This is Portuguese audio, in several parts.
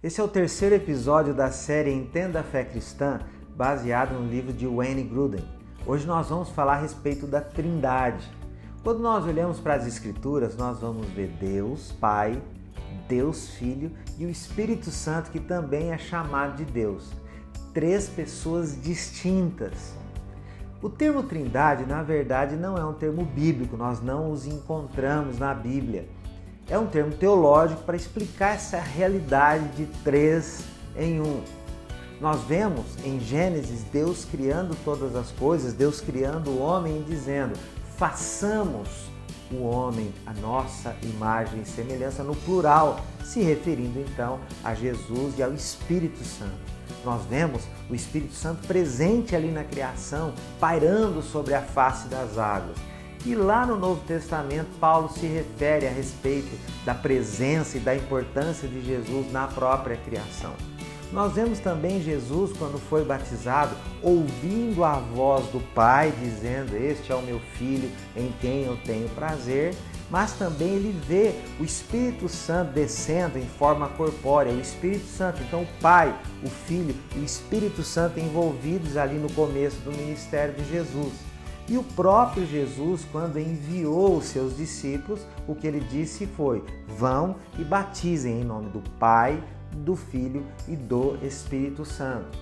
Esse é o terceiro episódio da série Entenda a Fé Cristã, baseado no livro de Wayne Grudem. Hoje nós vamos falar a respeito da Trindade. Quando nós olhamos para as Escrituras, nós vamos ver Deus Pai, Deus Filho e o Espírito Santo, que também é chamado de Deus. Três pessoas distintas. O termo Trindade, na verdade, não é um termo bíblico, nós não os encontramos na Bíblia. É um termo teológico para explicar essa realidade de três em um. Nós vemos em Gênesis Deus criando todas as coisas, Deus criando o homem e dizendo: façamos o homem a nossa imagem e semelhança, no plural, se referindo então a Jesus e ao Espírito Santo. Nós vemos o Espírito Santo presente ali na criação, pairando sobre a face das águas. E lá no Novo Testamento, Paulo se refere a respeito da presença e da importância de Jesus na própria criação. Nós vemos também Jesus, quando foi batizado, ouvindo a voz do Pai, dizendo: este é o meu Filho em quem eu tenho prazer, mas também ele vê o Espírito Santo descendo em forma corpórea, o Espírito Santo, então o Pai, o Filho e o Espírito Santo envolvidos ali no começo do ministério de Jesus. E o próprio Jesus, quando enviou os seus discípulos, o que ele disse foi: vão e batizem em nome do Pai, do Filho e do Espírito Santo.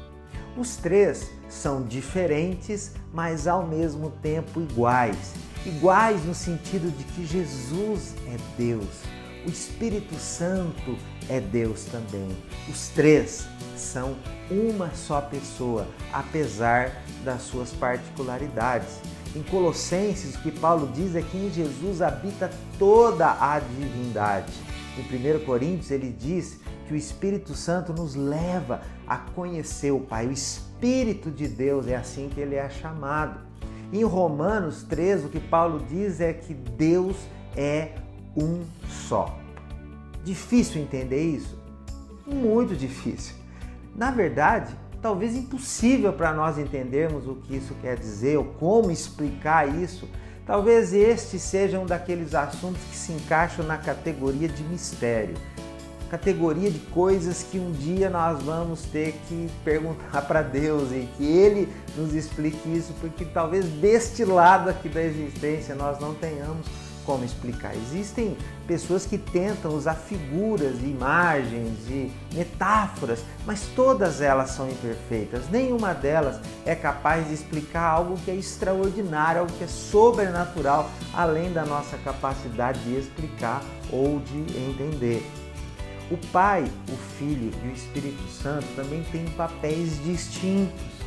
Os três são diferentes, mas ao mesmo tempo iguais. Iguais no sentido de que Jesus é Deus, o Espírito Santo é Deus também. Os três são uma só pessoa, apesar das suas particularidades. Em Colossenses, o que Paulo diz é que em Jesus habita toda a divindade. Em 1 Coríntios, ele diz que o Espírito Santo nos leva a conhecer o Pai. O Espírito de Deus, é assim que ele é chamado. Em Romanos 3, o que Paulo diz é que Deus é um só. Difícil entender isso? Muito difícil. Na verdade, talvez impossível para nós entendermos o que isso quer dizer ou como explicar isso. Talvez este seja um daqueles assuntos que se encaixam na categoria de mistério. Categoria de coisas que um dia nós vamos ter que perguntar para Deus e que Ele nos explique isso, porque talvez deste lado aqui da existência nós não tenhamos como explicar. Existem pessoas que tentam usar figuras, imagens e metáforas, mas todas elas são imperfeitas. Nenhuma delas é capaz de explicar algo que é extraordinário, algo que é sobrenatural, além da nossa capacidade de explicar ou de entender. O Pai, o Filho e o Espírito Santo também têm papéis distintos.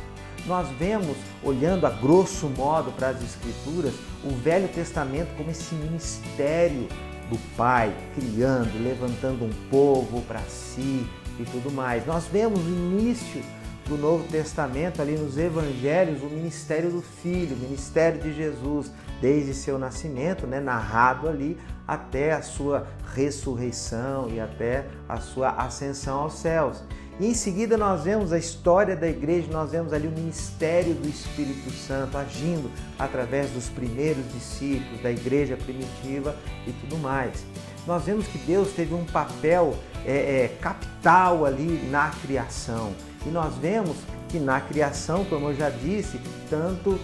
Nós vemos, olhando a grosso modo para as Escrituras, o Velho Testamento como esse ministério do Pai, criando, levantando um povo para si e tudo mais. Nós vemos o início do Novo Testamento, ali nos Evangelhos, o ministério do Filho, o ministério de Jesus, desde seu nascimento, narrado ali, até a sua ressurreição e até a sua ascensão aos céus. E em seguida nós vemos a história da igreja, nós vemos ali o ministério do Espírito Santo agindo através dos primeiros discípulos, da igreja primitiva e tudo mais. Nós vemos que Deus teve um papel capital ali na criação. E nós vemos que na criação, como eu já disse, tanto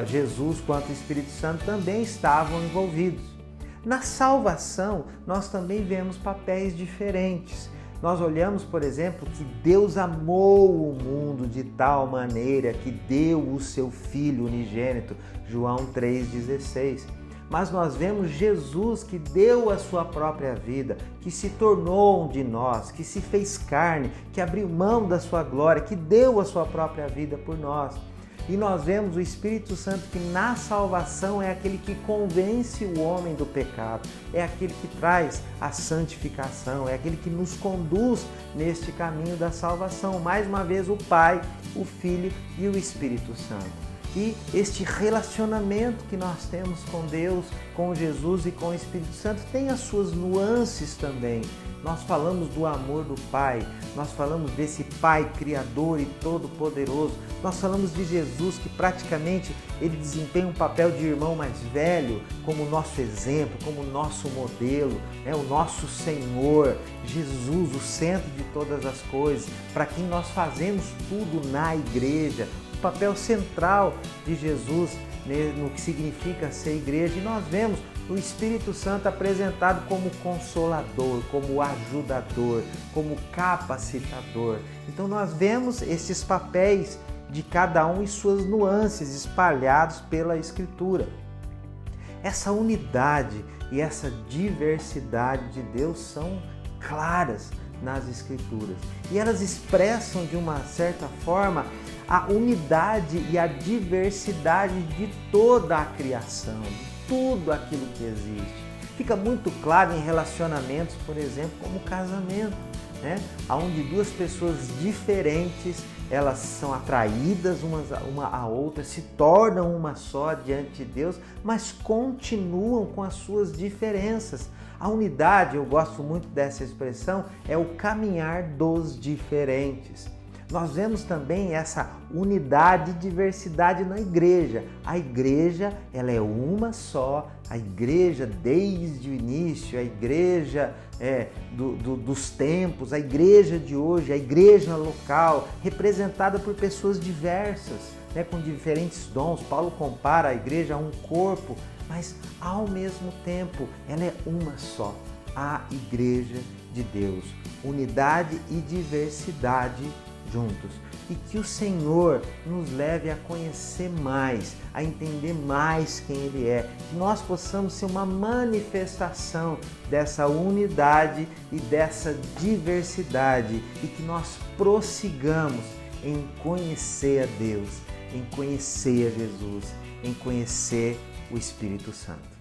Jesus quanto o Espírito Santo também estavam envolvidos. Na salvação, nós também vemos papéis diferentes. Nós olhamos, por exemplo, que Deus amou o mundo de tal maneira que deu o seu Filho unigênito, João 3,16. Mas nós vemos Jesus que deu a sua própria vida, que se tornou um de nós, que se fez carne, que abriu mão da sua glória, que deu a sua própria vida por nós. E nós vemos o Espírito Santo que na salvação é aquele que convence o homem do pecado, é aquele que traz a santificação, é aquele que nos conduz neste caminho da salvação. Mais uma vez, o Pai, o Filho e o Espírito Santo. que este relacionamento que nós temos com Deus, com Jesus e com o Espírito Santo tem as suas nuances também. Nós falamos do amor do Pai, nós falamos desse Pai Criador e Todo-Poderoso, nós falamos de Jesus que praticamente ele desempenha um papel de irmão mais velho, como nosso exemplo, como nosso modelo, o nosso Senhor, Jesus, o centro de todas as coisas, para quem nós fazemos tudo na igreja, o papel central de Jesus no que significa ser igreja, e nós vemos o Espírito Santo apresentado como consolador, como ajudador, como capacitador. Então nós vemos esses papéis de cada um e suas nuances espalhados pela Escritura. Essa unidade e essa diversidade de Deus são claras nas Escrituras e elas expressam de uma certa forma a unidade e a diversidade de toda a criação, de tudo aquilo que existe. Fica muito claro em relacionamentos, por exemplo, como o casamento, onde duas pessoas diferentes, elas são atraídas uma à outra, se tornam uma só diante de Deus, mas continuam com as suas diferenças. A unidade, eu gosto muito dessa expressão, é o caminhar dos diferentes. Nós vemos também essa unidade e diversidade na igreja. A igreja, ela é uma só, a igreja desde o início, a igreja dos tempos, a igreja de hoje, a igreja local, representada por pessoas diversas, com diferentes dons. Paulo compara a igreja a um corpo, mas ao mesmo tempo ela é uma só, a igreja de Deus. Unidade e diversidade juntos. E que o Senhor nos leve a conhecer mais, a entender mais quem Ele é. Que nós possamos ser uma manifestação dessa unidade e dessa diversidade. E que nós prossigamos em conhecer a Deus, em conhecer a Jesus, em conhecer o Espírito Santo.